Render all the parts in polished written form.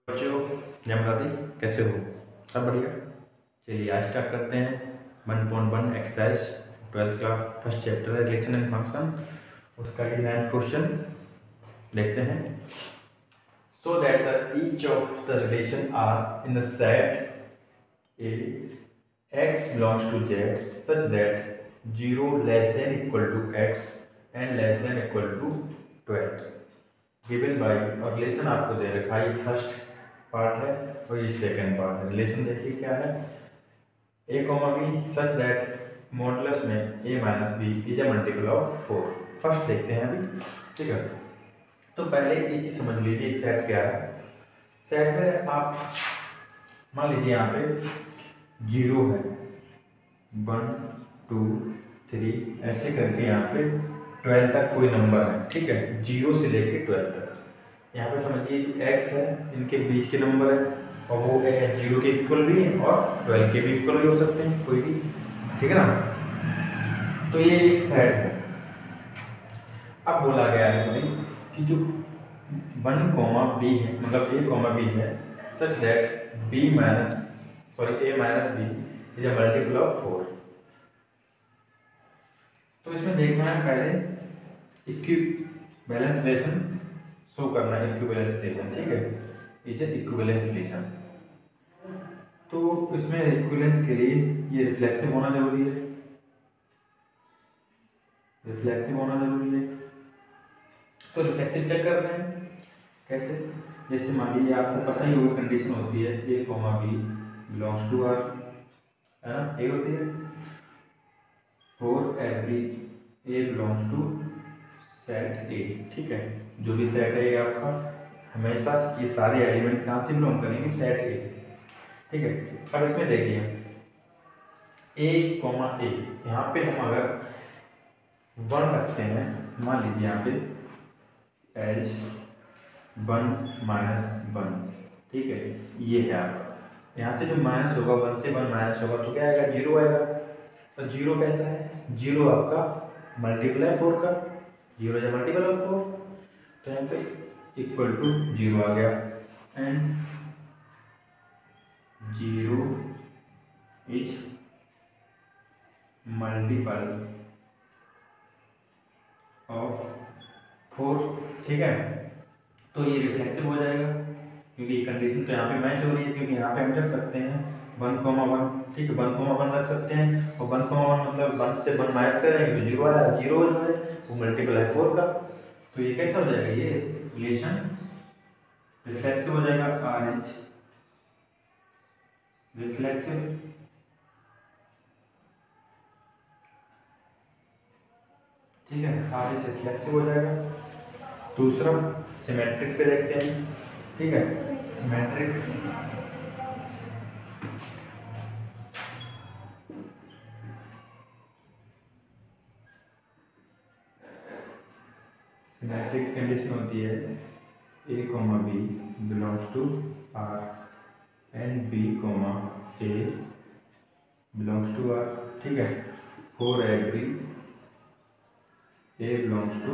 बच्चों, जमराती कैसे हो? सब बढ़िया। चलिए आज स्टार्ट करते हैं 1.1 एक्सरसाइज 12th का फर्स्ट चैप्टर है रिलेशन एंड फंक्शन। उसका ये 9th क्वेश्चन देखते हैं। So that the each of the relation are in the set a x belongs to z such that 0 less than equal to x and less than equal to 12 given by. और relation आपको दे रखा है, first part है और ये second part है। Relation देखिए क्या है, a comma b such that modulus में a minus b is a multiple of 4। First देखते हैं अभी, ठीक है। तो पहले ये चीज समझ लीजिए सेट क्या है। सेट में आप मान लीजिए यहाँ पे 0 है, 1 2 3 ऐसे करके यहाँ पे 12 तक कोई नंबर है, ठीक है। 0 से लेके 12 तक यहाँ पे समझिए जो x है इनके बीच के नंबर है और वो 0 के इक्वल भी है और 12 के भी इक्वल भी हो सकते हैं कोई भी, ठीक है ना। तो ये एक सेट है। अब बोला गया है भाई कि जो 1 कॉमा बी है, मतलब a कॉमा बी है such that b minus sorry a minus b is a multiple of 4। तो इसमें देखना है पहले इक्विवेलेंस रिलेशन शो करना है। इक्विवेलेंस रिलेशन, ठीक है, इज इक्विवेलेंस रिलेशन। तो इसमें इक्विवेलेंस के लिए ये रिफ्लेक्सिव होना जरूरी है, रिफ्लेक्सिव होना जरूरी है। तो रिफ्लेक्सिव चेक करते हैं कैसे। जैसे मान लीजिए आपको पता ही होगा कंडीशन होती है a comma b belongs to R, है ना, ए होती है for every a belongs to set a, ठीक है। जो भी सेट है आपका हमेशा ये सारे एलिमेंट कहाँ से बिलोंग करेंगे, सेट ए से, ठीक है। अब इसमें देखिए ए कॉमा ए, यहाँ पे हम अगर 1 रखते हैं, मान लीजिए यहाँ पे एज 1 माइनस 1, ठीक है, ये है आपका। यहाँ से जो माइनस होगा 1 से 1 माइनस होगा तो क्या आएगा, 0 आएगा। तो 0 कैसा है, 0 आपका मल्टीपल है 4 का, 0 है मल्टीपल ऑफ 4, तो यहाँ पे इक्वल टू 0 आ गया एंड 0 इज मल्टीपल ऑफ 4, ठीक है। तो ये रिफ्लेक्सिव हो जाएगा क्योंकि ये कंडीशन तो यहाँ पे मैच हो रही है, क्योंकि यहाँ पे हम रख सकते हैं 1,1, ठीक है, 1,1 रख सकते हैं और 1,1 मतलब 1 से 1 माइनस करेंगे तो 0 आया। 0 जो है वो मल्टीपल है 4 का, तो ये कैसा हो जाएगा, ये रिलेशन रिफ्लेक्सिव हो जाएगा। आर एच रिफ्लेक्सिव, ठीक है, आर एच रिफ्लेक्सिव हो जाएगा। दूसरा सिमेट्रिक पे देखते हैं, ठीक है। सिमेट्रिक, सिमेट्रिक कंडीशन होती है a comma b belongs to R and b comma a belongs to R, ठीक है, for every a belongs to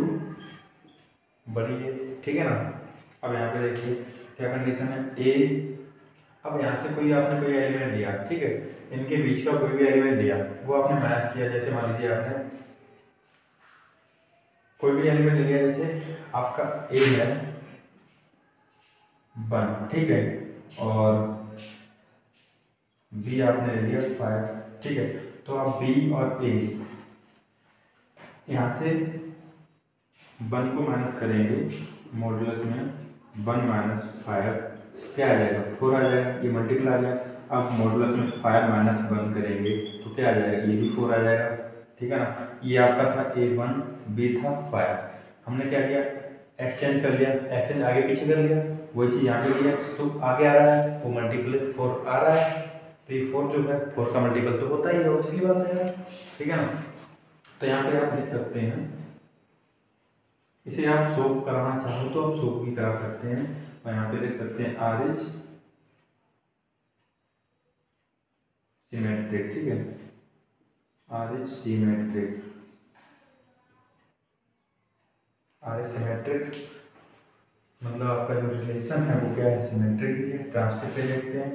बड़ी ए, ठीक है ना। अब यहाँ पे देखिए क्या कंडीशन है, ए, अब यहाँ से कोई आपने कोई एलिमेंट लिया, ठीक है, इनके बीच का कोई भी एलिमेंट लिया, वो आपने मैच किया। जैसे मान लीजिए आपने कोई भी एलिमेंट लिया, जैसे आपका ए है 1, ठीक है, और बी आपने ले लिया 5, ठीक है। तो आप बी और ए यहाँ से 1 को माइनस करेंगे मॉडुलस में 1 माइनस 5 क्या आ जाएगा, 4 आ जाएगा, ये मल्टीपल आ जाएगा। अब मॉडुलस में 5 माइनस 1 करेंगे तो क्या आ जाएगा, ये भी 4 आ जाएगा, ठीक है ना। ये आपका था A1, B था 5, हमने क्या किया, एक्सचेंज कर लिया, एक्सचेंज आगे पीछे कर लिया, वही चीज़ यहाँ पे लिया तो आगे आ रहा है वो मल्टीपल 4 आ रहा है। तो ये 4 जो है 4 का मल्टीपल तो होता ही है, इसलिए बात है, ठीक है ना। तो यहाँ पे आप लिख सकते हैं, इसे आप सोल्व कराना चाहो तो आप सोल्व भी करा सकते हैं। और यहाँ पे लिख सकते हैं आर एच सिमेट्रिक, ठीक है, R H symmetric, R H symmetric मतलब आपका जो रिलेशन है वो क्या है, सिमेट्रिक है। ट्रांसटिव पे देखते हैं,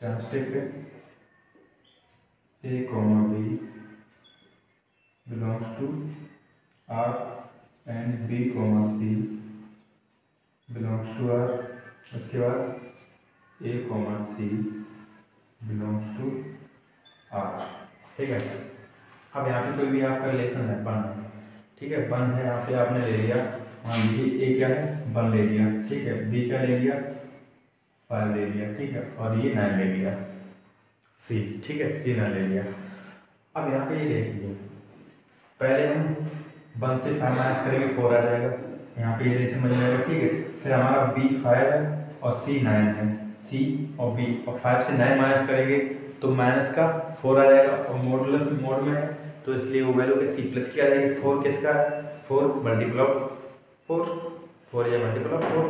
ट्रांसटिव पे A, B belongs to R and B, C belongs to R। उसके बाद A, C belongs to R। ठीक है। अब यहाँ पे कोई भी आपका रिलेशन है, बन है, ठीक है, बन है, यहाँ पे आपने ले लिया, मान लीजिए A क्या है, बन ले लिया, ठीक है, B क्या ले लिया, 5 ले लिया, ठीक है, और ये 9 ले लिया, C, ठीक है, C 9 ले लिया। अब यहाँ पे ये देखिए, पहले हम 1 से 5 माइनस करेंगे, 4 आ जाएगा, यहाँ पे ये रिलेशन बन जाएगा, ठीक है। फिर हमारा B 5 है और C 9 है, C और B, और 5 से 9 माइनस करेंगे तो माइनस का 4 आ जाएगा, और मॉडुलस मोड में है तो इसलिए वो वैल्यू किसकी प्लस की आ जाएगी। 4 किसका है, 4 मल्टीपल ऑफ 4, 4 या मल्टीपल ऑफ 4,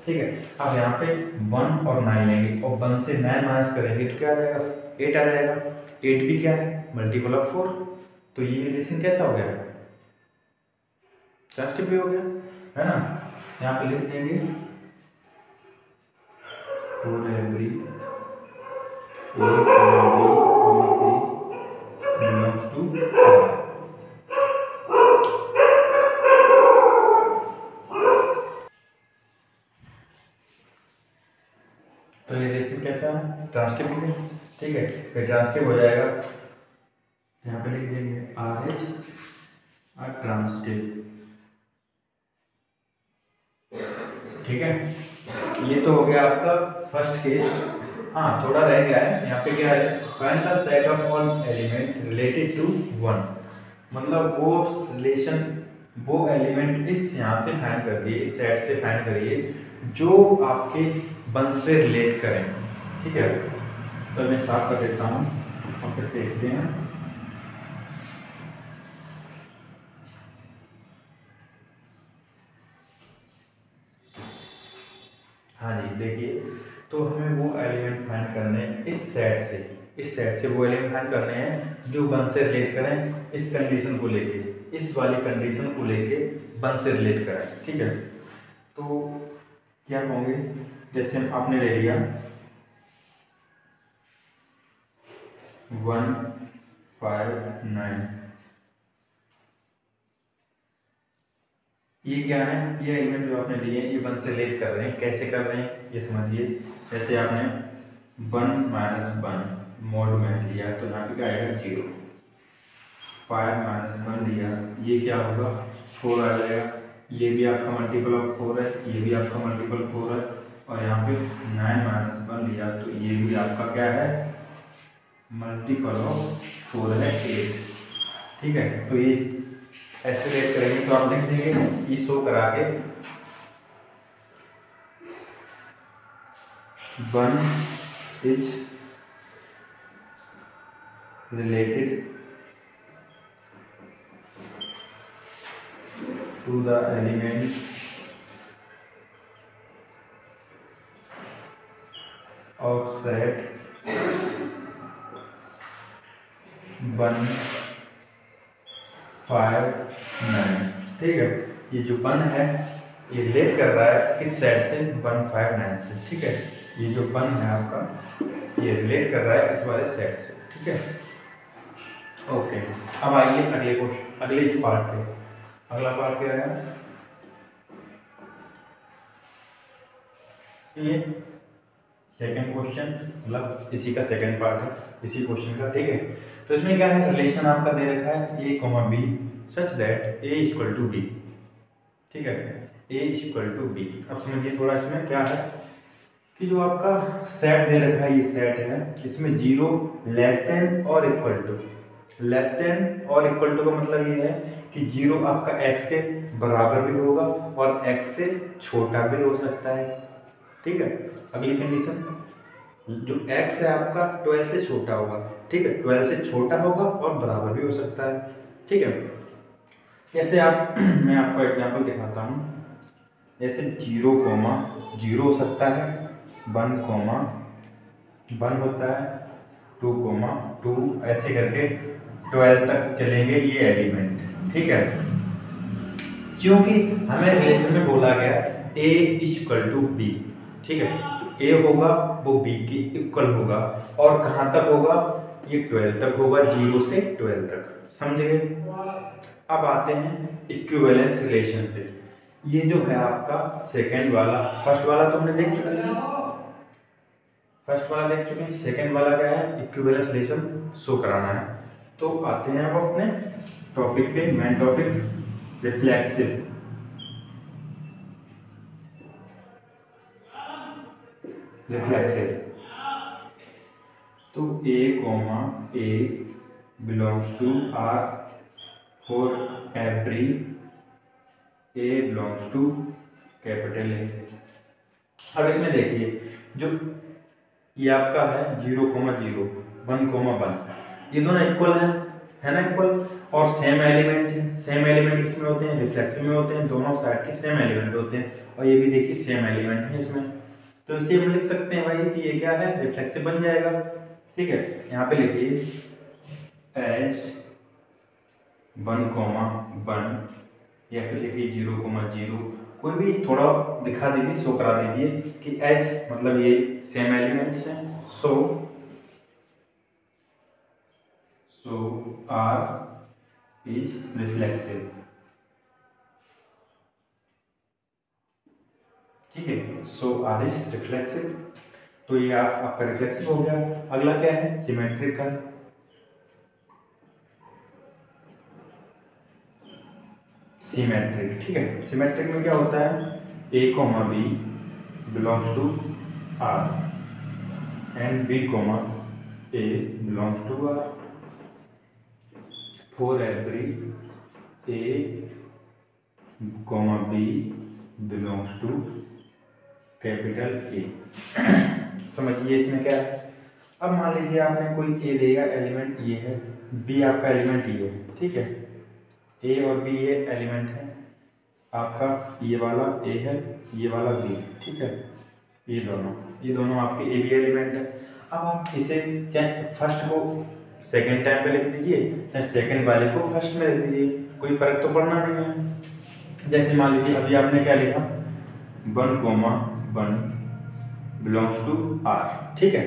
ठीक है। अब यहाँ पे 1 और 9 लेंगे और 1 से 9 माइनस करेंगे तो क्या आ जाएगा, 8 आ जाएगा। 8 भी क्या है, मल्टीपल ऑफ 4, तो ये रिलेशन कैसा हो गया, ट्रांसटिव भी हो गया, है ना। यहाँ पे लिख देंगे for every A, B, C belongs to R। तो ये रिलेशन कैसा है, ट्रांसटिव है, ठीक है। फिर ट्रांसटिव हो जाएगा, यहाँ पे लिख देंगे RH ट्रांसटिव, ठीक है। ये तो हो गया आपका फर्स्ट केस। हाँ, थोड़ा रह गया है यहाँ पे, क्या है, find the set of all element related to 1, मतलब वो रिलेशन, वो एलिमेंट इस यहाँ से फाइंड कर दिए, इस सेट से फाइंड करिए जो आपके 1 से रिलेट करें, ठीक है। तो मैं साफ कर देता हूँ और फिर देखते हैं। हाँ जी, देखिए, तो हमें वो एलिमेंट फाइंड करने हैं इस सेट से वो एलिमेंट फाइंड करने हैं जो 1 से रिलेट करें, इस कंडीशन को लेके, इस वाली कंडीशन को लेके 1 से रिलेट करें, ठीक है। तो क्या होंगे, जैसे हम आपने ले लिया 1, 5, 9, ये क्या है, ये एलिमेंट जो आपने लिए ये 1 से रिलेट कर रहे हैं, कैसे कर रहे हैं ये समझिए। जैसे आपने 1 माइनस 1 मोड में लिया तो यहाँ पे क्या आएगा, 0। 5 माइनस 1 लिया, ये क्या होगा, 4 आ जाएगा, ये भी आपका मल्टीपल ऑफ 4 है, ये भी आपका मल्टीपल 4 है, और यहाँ पे 9 माइनस 1 लिया तो ये भी आपका क्या है, मल्टीपल ऑफ 4 है, 8, ठीक है। तो ये ऐसे रेट करेंगे तो आप लिख देंगे, ये शो करा के 1 is related to the element of set 1, 5, 9, ठीक है। ये जो 1 है ये रिलेट कर रहा है किस सेट से, 1, 5, 9 से, ठीक है। ये जो 1 है आपका ये रिलेट कर रहा है इस वाले सेट से, ठीक है। ओके, अब आइए अगले क्वेश्चन, अगले इस पार्ट पे। अगला पार्ट क्या है, ये सेकंड क्वेश्चन, मतलब इसी का सेकंड पार्ट है इसी क्वेश्चन का, ठीक है। तो इसमें क्या है, रिलेशन आपका दे रखा है A, B such that A equal to B, ठीक है, A इक्वल टू B। अब समझिए थोड़ा इसमें क्या है कि जो आपका सेट दे रखा है, ये सेट है, इसमें 0 लेस देन और इक्वल टू, लेस देन और इक्वल टू का मतलब ये है कि 0 आपका x के बराबर भी होगा और x से छोटा भी हो सकता है, ठीक है। अगली कंडीशन, जो x है आपका 12 से छोटा होगा, ठीक है, 12 से छोटा होगा और बराबर भी हो सकता है, ठीक है। जैसे आप मैं आपको एग्जांपल दिखाता हूँ, जैसे 0, हो सकता है, 1, 1 होता है, 2, 2, ऐसे करके 12 तक चलेंगे ये एलिमेंट, ठीक है, क्योंकि हमें रिलेशन में बोला गया ए इक्वल टू बी, ठीक है, तो ए होगा वो बी के इक्वल होगा, और कहाँ तक होगा, ये 12 तक होगा, 0 से 12 तक, समझ गए। अब आते हैं इक्विवेलेंस रिलेशन पे। ये जो है आपका सेकंड वाला, फर्स्ट वाला तो हमने देख चुके हैं, फर्स्ट वाला देख चुके हैं, सेकंड वाला क्या है, इक्विवेलेंस रिलेशन शो कराना है। तो आते हैं अब अपने टॉपिक पे, मेन टॉपिक रिफ्लेक्सिव। तो A belongs to R for every A belongs to capital A। अब इसमें देखिए, जो ये आपका है 0,0 1,1, ये दोनों इक्वल है ना, इक्वल, और सेम एलिमेंट है। सेम एलिमेंट किसमें होते हैं, रिफ्लेक्सिव में होते हैं, दोनों साइड के सेम एलिमेंट होते हैं, और ये भी देखिए सेम एलिमेंट है इसमें। तो इसे हम लिख सकते हैं भाई कि ये क्या है, रिफ्लेक्सिव बन जाएगा, ठीक है। यहाँ पे लिखिए एज 1,1 या फिर लिखिए 0,0, कोई भी थोड़ा दिखा दीजिए, शो करा दीजिए कि एज मतलब ये सेम एलिमेंट्स हैं, सो आर इज रिफ्लेक्सिव, ठीक है, सो आर इज रिफ्लेक्सिव। तो ये आपका रिफ्लेक्सिव हो गया। अगला क्या है, सिमेट्रिक का। सिमेट्रिक, ठीक है, सिमेट्रिक में क्या होता है, A, B belongs to R and B, A belongs to R for every A, B belongs to capital A। समझिए इसमें क्या है। अब मान लीजिए आपने कोई A लेगा, एलिमेंट ये है, B आपका एलिमेंट ये है, ठीक है, A और B ये एलिमेंट है आपका, ये वाला A है, ये वाला B, ठीक है, ये दोनों आपके A B एलिमेंट है। अब आप इसे चाहे फर्स्ट को सेकंड टाइम पे लिख दीजिए, चाहे सेकंड वाले को फर्स्ट में लिख दीजिए, कोई फर्क तो पड़ना नहीं है। जैसे मान लीजिए अभी आपने क्या लिखा, 1,1 बिलोंग्स टू R, ठीक है।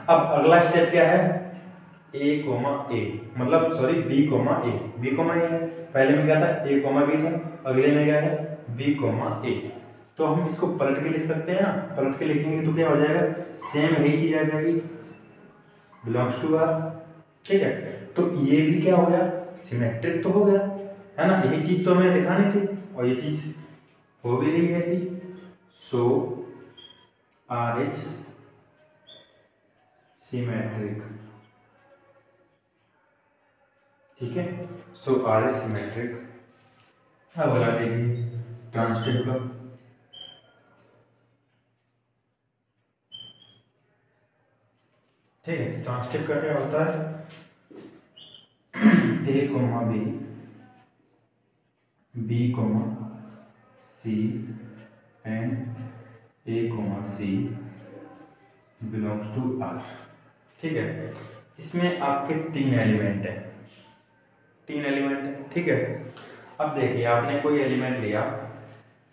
अब अगला स्टेप क्या है, A, मतलब सॉरी B, है, पहले में क्या था, A, B था, अगले में क्या है, B, A। तो हम इसको पलट के लिख सकते हैं ना, पलट के लिखेंगे तो क्या हो जाएगा, सेम यही चीज आ जाएगी, बिलोंग्स टू R, ठीक है। तो ये भी क्या हो गया, सिमेट्रिक तो हो गया, है ना, यही चीज तो हमें दिखानी थी और ये चीज हो भी रही है ऐसी। सो R इज सिमेट्रिक, ठीक है, सो R इज सिमेट्रिक। अब अगला देखिए ट्रांसटिव का। ठीक है, ट्रांसटिव का क्या होता है, A, B, C and A, C belongs to R, ठीक है। इसमें आपके तीन एलिमेंट है, ठीक है। अब देखिए आपने कोई एलिमेंट लिया,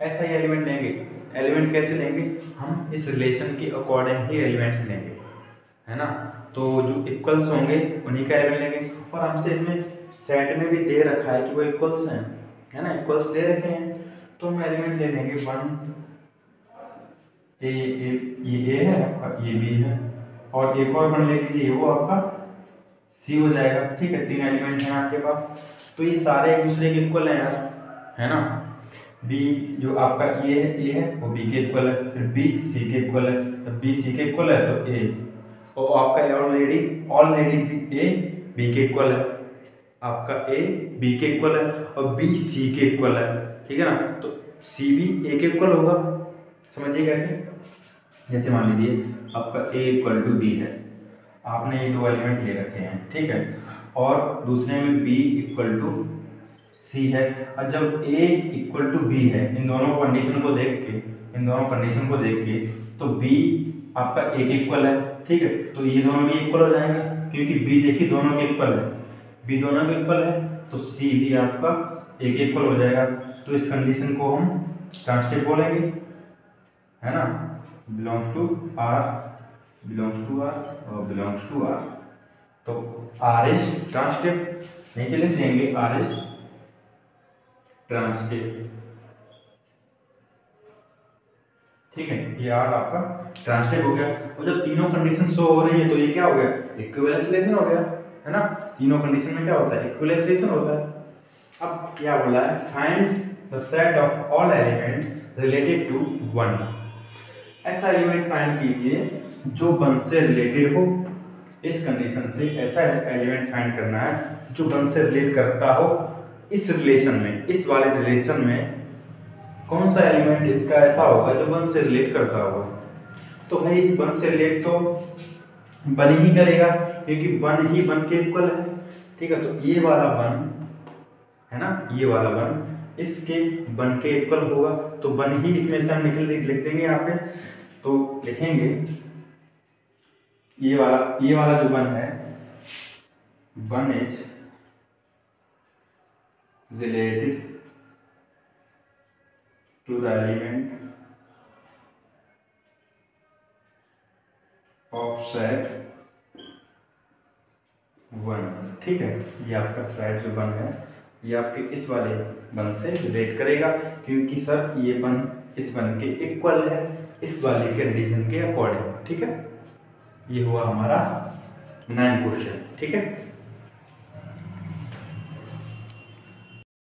ऐसा ही एलिमेंट लेंगे, एलिमेंट कैसे लेंगे, हम इस रिलेशन के अकॉर्डिंग ही एलिमेंट्स लेंगे, है ना। तो जो इक्वल्स होंगे उन्हीं का एलिमेंट लेंगे, और हमसे इसमें सेट में भी दे रखा है कि वो इक्वल्स हैं, है ना, इक्वल्स दे रखे हैं, तो हम एलिमेंट ले लेंगे 1, ये A है आपका, ये B है, और एक और 1 ले लीजिए, वो आपका C हो जाएगा, ठीक है। तीन एलिमेंट हैं आपके पास, तो ये सारे एक दूसरे के इक्वल हैं यार, है ना। B जो आपका A है वो B के इक्वल है, फिर B C के इक्वल है, तो B C के इक्वल है तो A, और आपका ऑलरेडी A B के इक्वल है, आपका A B के इक्वल है और B C के इक्वल है, ठीक है ना। तो C भी A के इक्वल होगा, समझिए कैसे। जैसे मान लीजिए आपका A इक्वल टू B है, आपने ये दो एलिमेंट ले रखे हैं, ठीक है, और दूसरे में B इक्वल टू C है, और जब A इक्वल टू B है, इन दोनों कंडीशन को देख के तो B आपका A के इक्वल है, ठीक है, तो ये दोनों भी इक्वल हो जाएंगे, क्योंकि B देखिए दोनों के इक्वल है, B दोनों के इक्वल है, तो सी भी आपका एक इक्वल हो जाएगा। तो इस कंडीशन को हम ट्रांसटिव बोलेंगे, है ना, belongs to r, belongs to r और बिलोंग्स टू आर। तो आर इज ट्रांसटिव, नीचे लिख देंगे आर इज ट्रांसटिव, ठीक है, ये आर आपका ट्रांसटिव हो गया। और जब तीनों कंडीशन शो हो रही है तो ये क्या हो गया, इक्विवेलेंस रिलेशन हो गया, है ना। तीनों कंडीशन में क्या होता है, इक्विवेलेंस रिलेशन होता है। अब क्या बोला है, find the set of all element related to 1। ऐसा एलिमेंट फाइंड कीजिए जो 1 से रिलेटेड हो। इस कंडीशन से ऐसा एलिमेंट फाइंड करना है जो 1 से रिलेट करता हो। इस रिलेशन में, इस वाले रिलेशन में कौन सा एलिमेंट इसका ऐसा होगा जो 1 से रिलेट करता होगा। तो भाई 1 से रिलेट तो 1 ही करेगा, क्योंकि 1 ही 1 के इक्वल है, ठीक है। तो ये वाला 1 है ना, ये वाला 1 इसके 1 के इक्वल होगा, तो 1 ही इसमें से हम लिख देंगे यहाँ पे। तो लिखेंगे ये वाला जो 1 है, 1 is related to the element of set 1, ठीक है। ये आपका सेट जो 1 है ये आपके इस वाले 1 से रिलेट करेगा, क्योंकि सर ये 1 इस 1 के इक्वल है, इस वाले के रिलेशन के अकॉर्डिंग, ठीक है। ये हुआ हमारा 9 क्वेश्चन, ठीक है।